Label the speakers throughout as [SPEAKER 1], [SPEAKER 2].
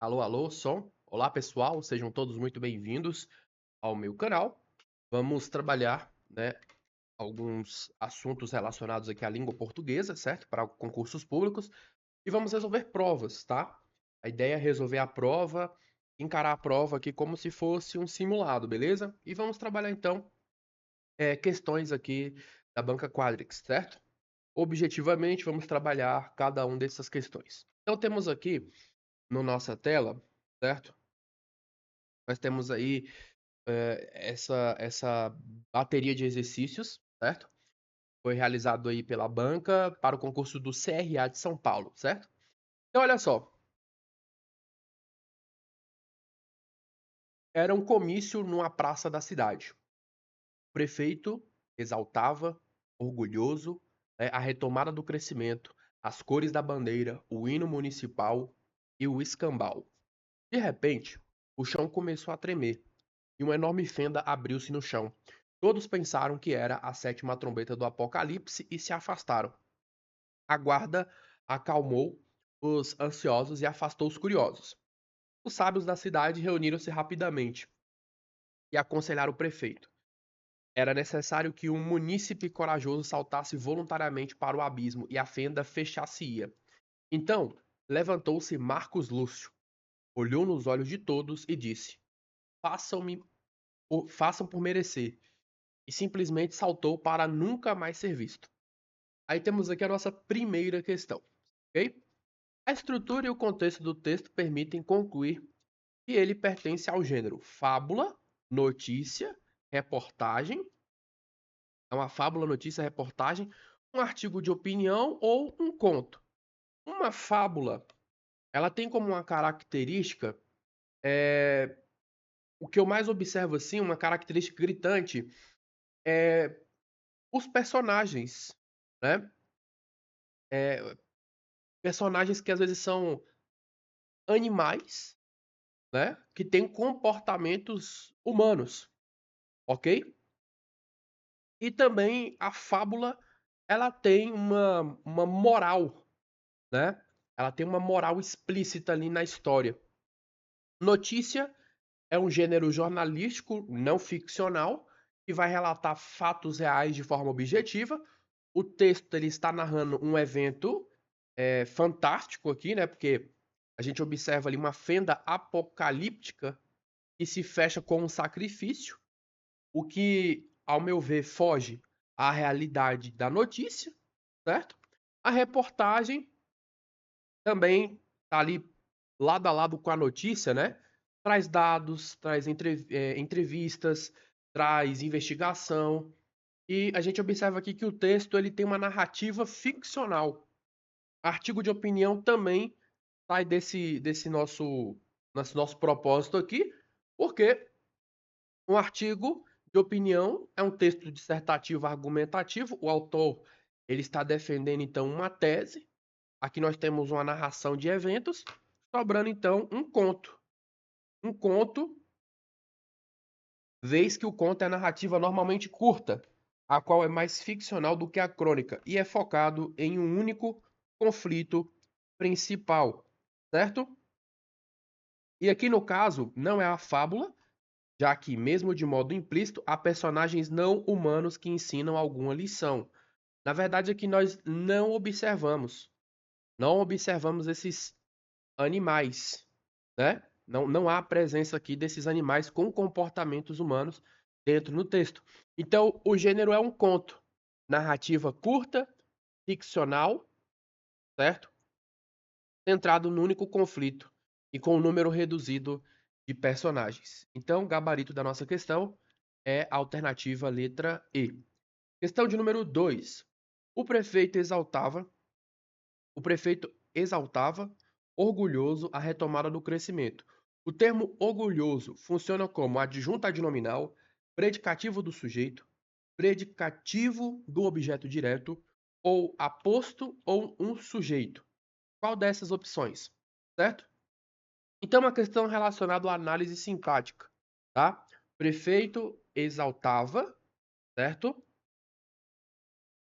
[SPEAKER 1] Alô, alô, som. Olá, pessoal, sejam todos muito bem-vindos ao meu canal. Vamos trabalhar, alguns assuntos relacionados aqui à língua portuguesa, certo? Para concursos públicos e vamos resolver provas, tá? A ideia é resolver a prova, encarar a prova aqui como se fosse um simulado, beleza? E vamos trabalhar então questões aqui da banca Quadrix, certo? Objetivamente, vamos trabalhar cada uma dessas questões. Então temos aqui na nossa tela, certo? Nós temos aí essa bateria de exercícios, certo? Foi realizado aí pela banca para o concurso do CRA de São Paulo, certo? Então, olha só, era um comício numa praça da cidade. O prefeito exaltava, orgulhoso, a retomada do crescimento, as cores da bandeira, o hino municipal e o escambau. De repente, o chão começou a tremer e uma enorme fenda abriu-se no chão. Todos pensaram que era a sétima trombeta do Apocalipse e se afastaram. A guarda acalmou os ansiosos e afastou os curiosos. Os sábios da cidade reuniram-se rapidamente e aconselharam o prefeito. Era necessário que um munícipe corajoso saltasse voluntariamente para o abismo e a fenda fechasse-ia. Então, levantou-se Marcos Lúcio, olhou nos olhos de todos e disse: façam por merecer, e simplesmente saltou para nunca mais ser visto. Aí temos aqui a nossa primeira questão, ok? A estrutura e o contexto do texto permitem concluir que ele pertence ao gênero fábula, notícia, reportagem. É uma fábula, notícia, reportagem, um artigo de opinião ou um conto. Uma fábula, ela tem como uma característica, o que eu mais observo assim, uma característica gritante, é os personagens, né? É, personagens que às vezes são animais, né? Que têm comportamentos humanos, ok? E também a fábula, ela tem uma moral, né? Ela tem uma moral explícita ali na história. Notícia é um gênero jornalístico não ficcional que vai relatar fatos reais de forma objetiva. O texto ele está narrando um evento fantástico aqui, né? Porque a gente observa ali uma fenda apocalíptica que se fecha com um sacrifício, o que, ao meu ver, foge à realidade da notícia, certo? A reportagem também está ali lado a lado com a notícia, né? Traz dados, traz entrevistas, traz investigação. E a gente observa aqui que o texto ele tem uma narrativa ficcional. Artigo de opinião também sai desse nosso propósito aqui, porque um artigo de opinião é um texto dissertativo argumentativo. O autor ele está defendendo então uma tese. Aqui nós temos uma narração de eventos, sobrando então um conto. Um conto, vez que o conto é a narrativa normalmente curta, a qual é mais ficcional do que a crônica e é focado em um único conflito principal, certo? E aqui no caso não é a fábula, já que, mesmo de modo implícito, há personagens não humanos que ensinam alguma lição. Na verdade, aqui nós não observamos esses animais, né? Não há presença aqui desses animais com comportamentos humanos dentro do texto. Então, o gênero é um conto, narrativa curta, ficcional, certo? Centrado no único conflito e com um número reduzido de personagens. Então, o gabarito da nossa questão é a alternativa letra E. Questão de número 2. O prefeito exaltava, o prefeito exaltava, orgulhoso, a retomada do crescimento. O termo orgulhoso funciona como adjunto adnominal, predicativo do sujeito, predicativo do objeto direto, ou aposto ou um sujeito. Qual dessas opções? Certo? Então, uma questão relacionada à análise sintática, tá? Prefeito exaltava, certo?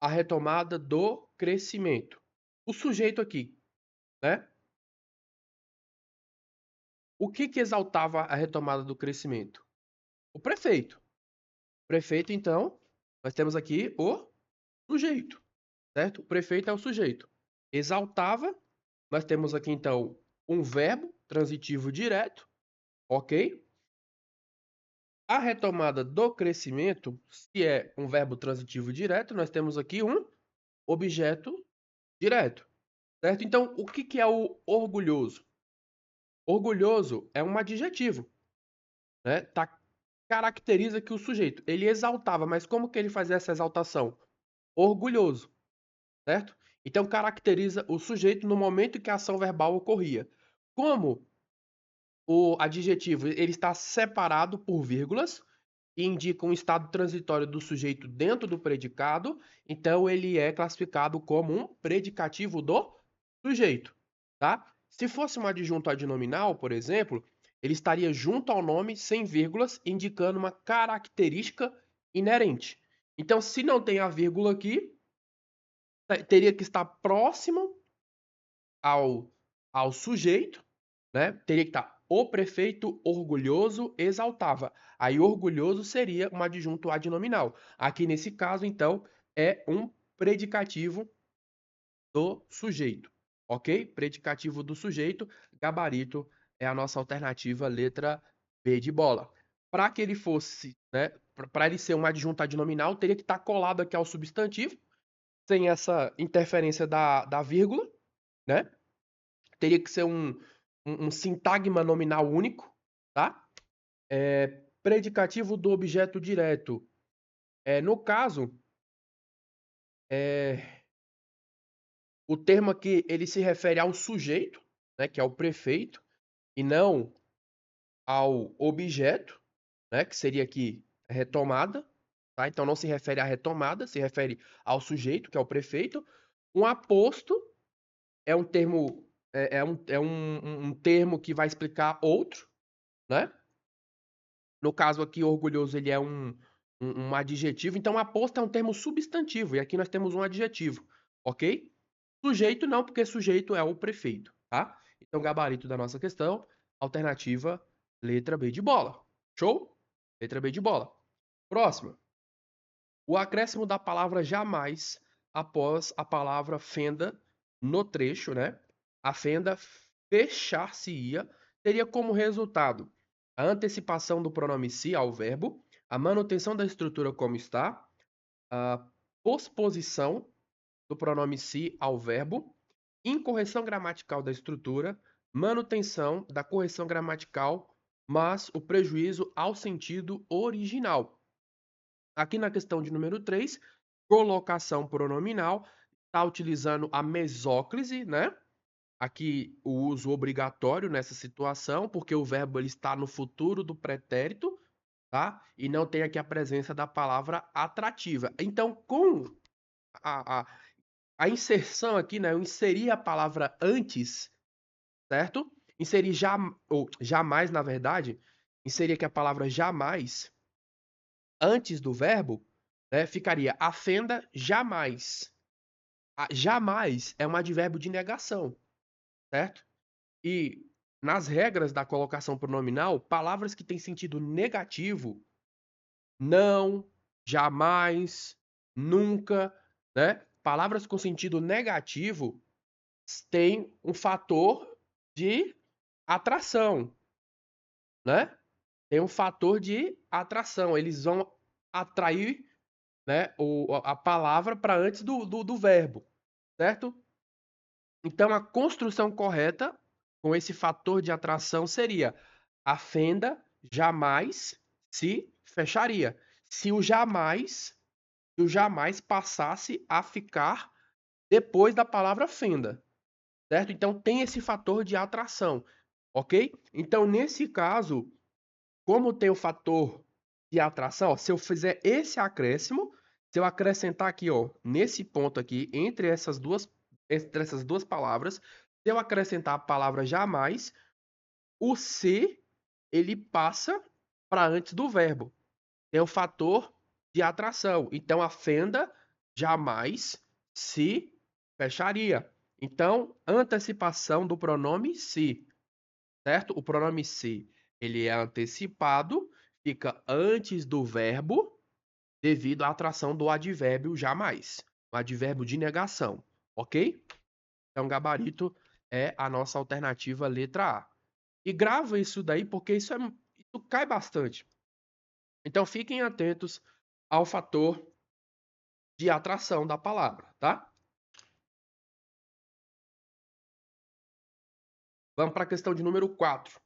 [SPEAKER 1] A retomada do crescimento. O sujeito aqui, né? o que exaltava a retomada do crescimento? O prefeito. O prefeito, então, nós temos aqui o sujeito, certo? O prefeito é o sujeito. Exaltava, nós temos aqui, então, um verbo transitivo direto, ok? A retomada do crescimento, se é um verbo transitivo direto, nós temos aqui um objeto direto, certo? Então, o que é o orgulhoso? Orgulhoso é um adjetivo, né? Caracteriza que o sujeito, ele exaltava, mas como que ele fazia essa exaltação? Orgulhoso, certo? Então, caracteriza o sujeito no momento em que a ação verbal ocorria. Como o adjetivo ele está separado por vírgulas e indica um estado transitório do sujeito dentro do predicado, então ele é classificado como um predicativo do sujeito, tá? Se fosse um adjunto adnominal, por exemplo, ele estaria junto ao nome sem vírgulas, indicando uma característica inerente. Então, se não tem a vírgula aqui, teria que estar próximo ao sujeito, né? Teria que estar o prefeito orgulhoso exaltava. Aí orgulhoso seria um adjunto adnominal. Aqui nesse caso, então, é um predicativo do sujeito, ok? Predicativo do sujeito, gabarito é a nossa alternativa, letra B de bola. Para que ele fosse, né? Para ele ser um adjunto adnominal, teria que estar colado aqui ao substantivo, sem essa interferência da vírgula, né? Teria que ser um sintagma nominal único, tá? Predicativo do objeto direto. No caso, o termo aqui ele se refere ao sujeito, né, que é o prefeito, e não ao objeto, né, que seria aqui retomada, tá? Então não se refere à retomada, se refere ao sujeito, que é o prefeito. Um aposto é um termo um termo que vai explicar outro, né? No caso aqui, orgulhoso, ele é um adjetivo. Então, aposto é um termo substantivo. E aqui nós temos um adjetivo, ok? Sujeito não, porque sujeito é o prefeito, tá? Então, gabarito da nossa questão, alternativa, letra B de bola. Show? Letra B de bola. Próxima. O acréscimo da palavra jamais após a palavra fenda no trecho, né? A fenda fechar-se-ia teria como resultado a antecipação do pronome se ao verbo, a manutenção da estrutura como está, a posposição do pronome se ao verbo, incorreção gramatical da estrutura, manutenção da correção gramatical, mas o prejuízo ao sentido original. Aqui na questão de número 3, colocação pronominal, está utilizando a mesóclise, né? Aqui o uso obrigatório nessa situação, porque o verbo ele está no futuro do pretérito, tá? E não tem aqui a presença da palavra atrativa. Então, com a, a, a inserção aqui, né? Eu inseri a palavra antes, certo? Inseri já, ou jamais, na verdade, inseri aqui a palavra jamais antes do verbo, né? Ficaria a fenda jamais. Jamais é um advérbio de negação, certo? E nas regras da colocação pronominal, palavras que têm sentido negativo, não, jamais, nunca, né? Palavras com sentido negativo têm um fator de atração, né? Tem um fator de atração. Eles vão atrair, né, a palavra para antes do verbo, certo? Então, a construção correta com esse fator de atração seria a fenda jamais se fecharia. Se o jamais, passasse a ficar depois da palavra fenda, certo? Então, tem esse fator de atração, ok? Então, nesse caso, como tem o fator de atração, ó, se eu fizer esse acréscimo, se eu acrescentar aqui, ó, nesse ponto aqui, entre essas duas palavras, se eu acrescentar a palavra jamais, o se ele passa para antes do verbo. Tem o fator de atração. Então a fenda jamais se fecharia. Então, antecipação do pronome se. certo? O pronome ser, ele é antecipado, fica antes do verbo, devido à atração do advérbio jamais, o advérbio de negação, ok? Então, gabarito é a nossa alternativa letra A. E grava isso daí porque isso cai bastante. Então, fiquem atentos ao fator de atração da palavra, tá? Vamos para a questão de número 4.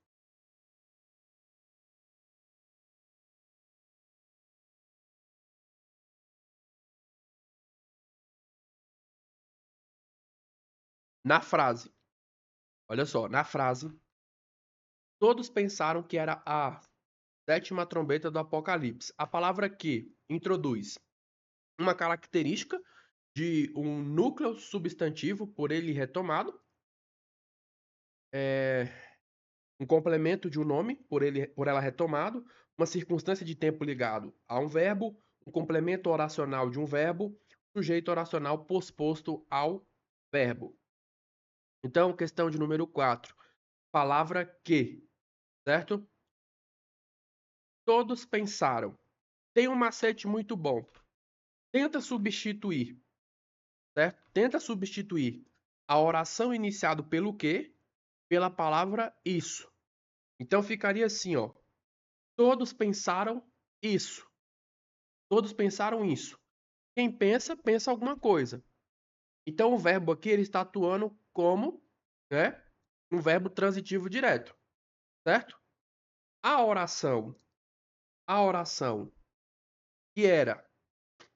[SPEAKER 1] Na frase, olha só, na frase, todos pensaram que era a sétima trombeta do Apocalipse. A palavra que introduz uma característica de um núcleo substantivo por ele retomado, um complemento de um nome por ela retomado, uma circunstância de tempo ligado a um verbo, um complemento oracional de um verbo, sujeito oracional posposto ao verbo. Então, questão de número 4. Palavra que, certo? Todos pensaram. Tem um macete muito bom. Tenta substituir, certo? Tenta substituir a oração iniciada pelo que pela palavra isso. Então ficaria assim, ó. Todos pensaram isso. Todos pensaram isso. Quem pensa, pensa alguma coisa. Então o verbo aqui ele está atuando como, né, um verbo transitivo direto, certo? A oração que era,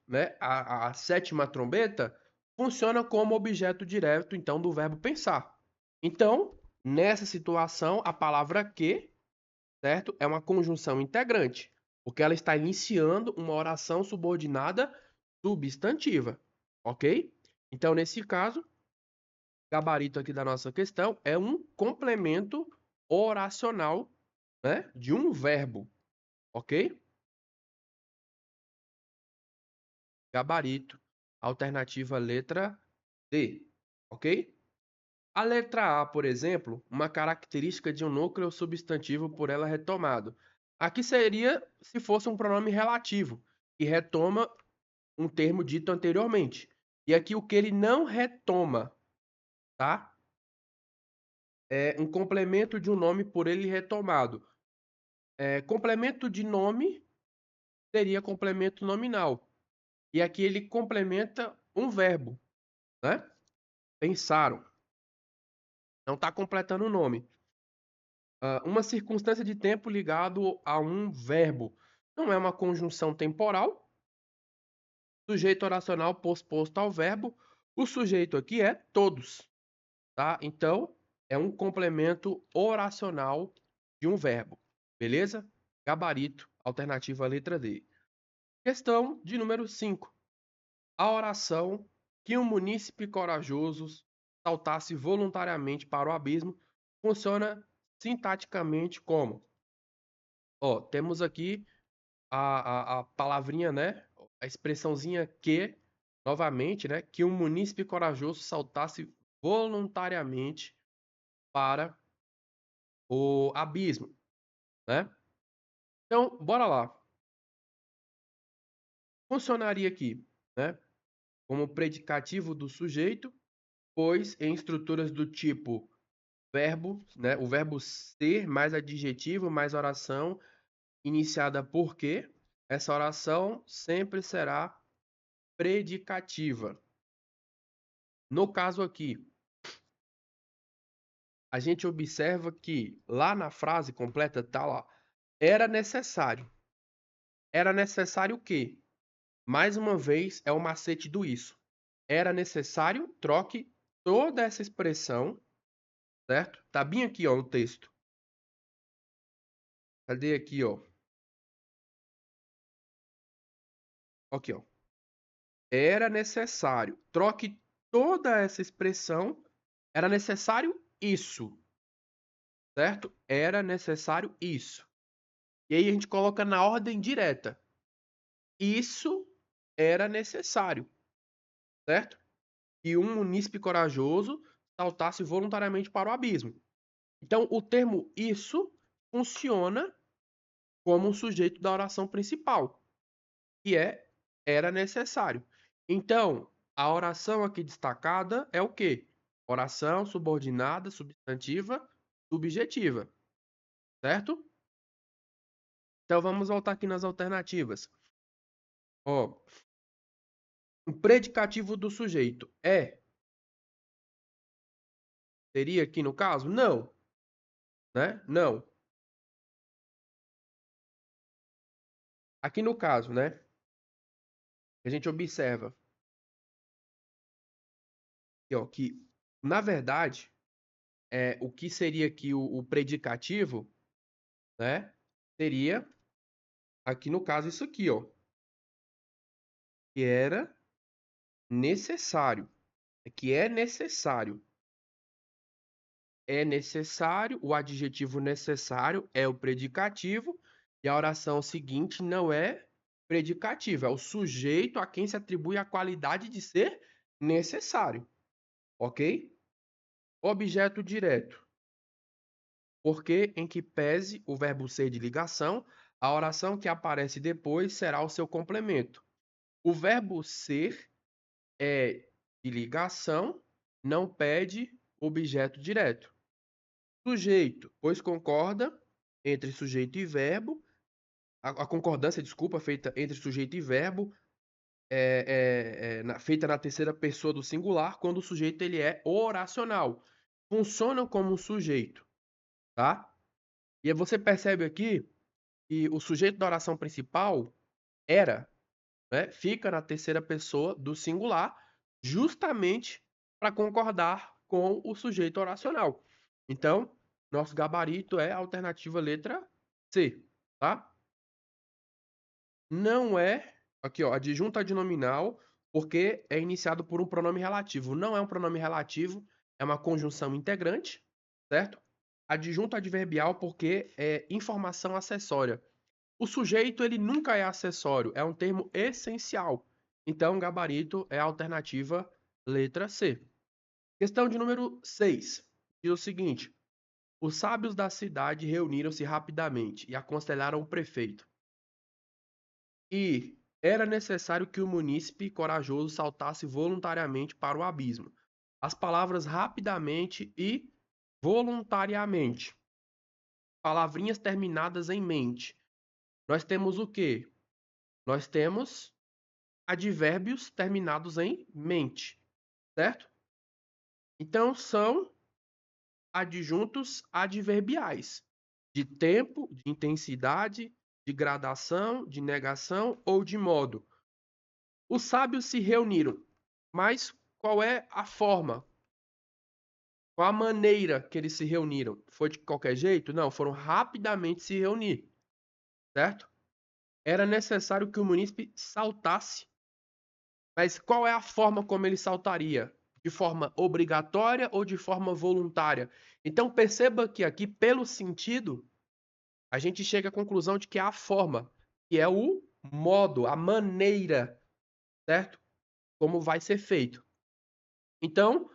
[SPEAKER 1] né, a sétima trombeta funciona como objeto direto então do verbo pensar. Então, nessa situação, a palavra que, certo, é uma conjunção integrante, porque ela está iniciando uma oração subordinada substantiva, ok? Então, nesse caso, gabarito aqui da nossa questão é um complemento oracional, né, de um verbo, ok? Gabarito, alternativa letra D, ok? A letra A, por exemplo, uma característica de um núcleo substantivo por ela retomado. Aqui seria se fosse um pronome relativo, que retoma um termo dito anteriormente. E aqui o que ele não retoma, tá? É um complemento de um nome por ele retomado. Complemento de nome seria complemento nominal. E aqui ele complementa um verbo, né? Pensaram. Não está completando o nome. Uma circunstância de tempo ligado a um verbo. Não é uma conjunção temporal. Sujeito oracional posposto ao verbo. O sujeito aqui é todos, tá? Então, é um complemento oracional de um verbo. Beleza? Gabarito, alternativa letra D. Questão de número 5. A oração que um munícipe corajoso saltasse voluntariamente para o abismo funciona sintaticamente como? Ó, temos aqui a palavrinha, né? A expressãozinha que, novamente, né? Que um munícipe corajoso saltasse voluntariamente para o abismo, né? Então, bora lá. Funcionaria aqui, né? Como predicativo do sujeito, pois em estruturas do tipo verbo, né? O verbo ser mais adjetivo mais oração iniciada por que, essa oração sempre será predicativa. No caso aqui, a gente observa que lá na frase completa tá lá, era necessário. Era necessário o quê? Mais uma vez é o macete do isso. Era necessário, troque toda essa expressão, certo? Tá bem aqui, ó, no texto. Cadê aqui, ó? Aqui, ó. Era necessário. Troque toda essa expressão. Era necessário isso, certo? Era necessário isso. E aí a gente coloca na ordem direta. Isso era necessário, certo? E um munícipe corajoso saltasse voluntariamente para o abismo. Então, o termo isso funciona como um sujeito da oração principal, que é era necessário. Então, a oração aqui destacada é o quê? Oração subordinada, substantiva, subjetiva, certo? Então, vamos voltar aqui nas alternativas. Ó, o predicativo do sujeito é, seria aqui no caso? Não, né? Não. Aqui no caso, né? A gente observa aqui, ó, que, na verdade, o que seria aqui o predicativo, né? Seria, aqui no caso, isso aqui, ó. Que era necessário. Que é necessário. É necessário, o adjetivo necessário é o predicativo, e a oração seguinte não é predicativo, é o sujeito a quem se atribui a qualidade de ser necessário. Ok? Objeto direto. Porque, em que pese o verbo ser de ligação, a oração que aparece depois será o seu complemento. O verbo ser é de ligação, não pede objeto direto. Sujeito, pois concorda entre sujeito e verbo. A concordância, desculpa, feita entre sujeito e verbo feita na terceira pessoa do singular, quando o sujeito ele é oracional. Funcionam como um sujeito, tá? E aí você percebe aqui que o sujeito da oração principal era, né, fica na terceira pessoa do singular, justamente para concordar com o sujeito oracional. Então, nosso gabarito é a alternativa letra C, tá? Não é, aqui ó, adjunto adnominal, porque é iniciado por um pronome relativo. Não é um pronome relativo, é uma conjunção integrante, certo? Adjunto adverbial porque é informação acessória. O sujeito, ele nunca é acessório, é um termo essencial. Então, gabarito é a alternativa letra C. Questão de número 6. Diz o seguinte: os sábios da cidade reuniram-se rapidamente e aconselharam o prefeito. E era necessário que o munícipe corajoso saltasse voluntariamente para o abismo. As palavras rapidamente e voluntariamente. Palavrinhas terminadas em mente. Nós temos o quê? Nós temos advérbios terminados em mente, certo? Então são adjuntos adverbiais de tempo, de intensidade, de gradação, de negação ou de modo. Os sábios se reuniram, mas qual é a forma? Qual a maneira que eles se reuniram? Foi de qualquer jeito? Não, foram rapidamente se reunir, certo? Era necessário que o munícipe saltasse. Mas qual é a forma como ele saltaria? De forma obrigatória ou de forma voluntária? Então perceba que aqui, pelo sentido, a gente chega à conclusão de que é a forma, que é o modo, a maneira, certo? Como vai ser feito. Então,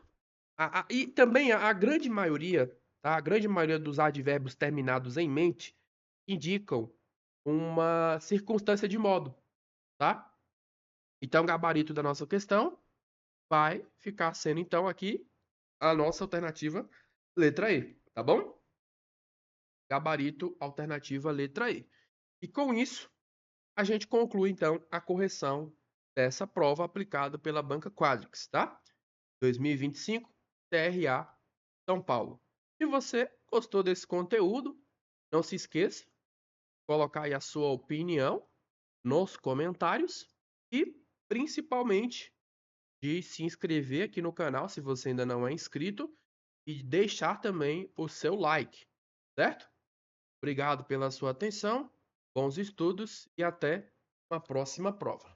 [SPEAKER 1] e também a grande maioria, tá? A grande maioria dos advérbios terminados em mente indicam uma circunstância de modo, tá? Então, o gabarito da nossa questão vai ficar sendo, então, aqui a nossa alternativa letra E, tá bom? Gabarito, alternativa letra E. E com isso, a gente conclui, então, a correção dessa prova aplicada pela Banca Quadrix, tá? 2025, TRA, São Paulo. Se você gostou desse conteúdo, não se esqueça de colocar aí a sua opinião nos comentários e, principalmente, de se inscrever aqui no canal se você ainda não é inscrito e deixar também o seu like, certo? Obrigado pela sua atenção, bons estudos e até uma próxima prova.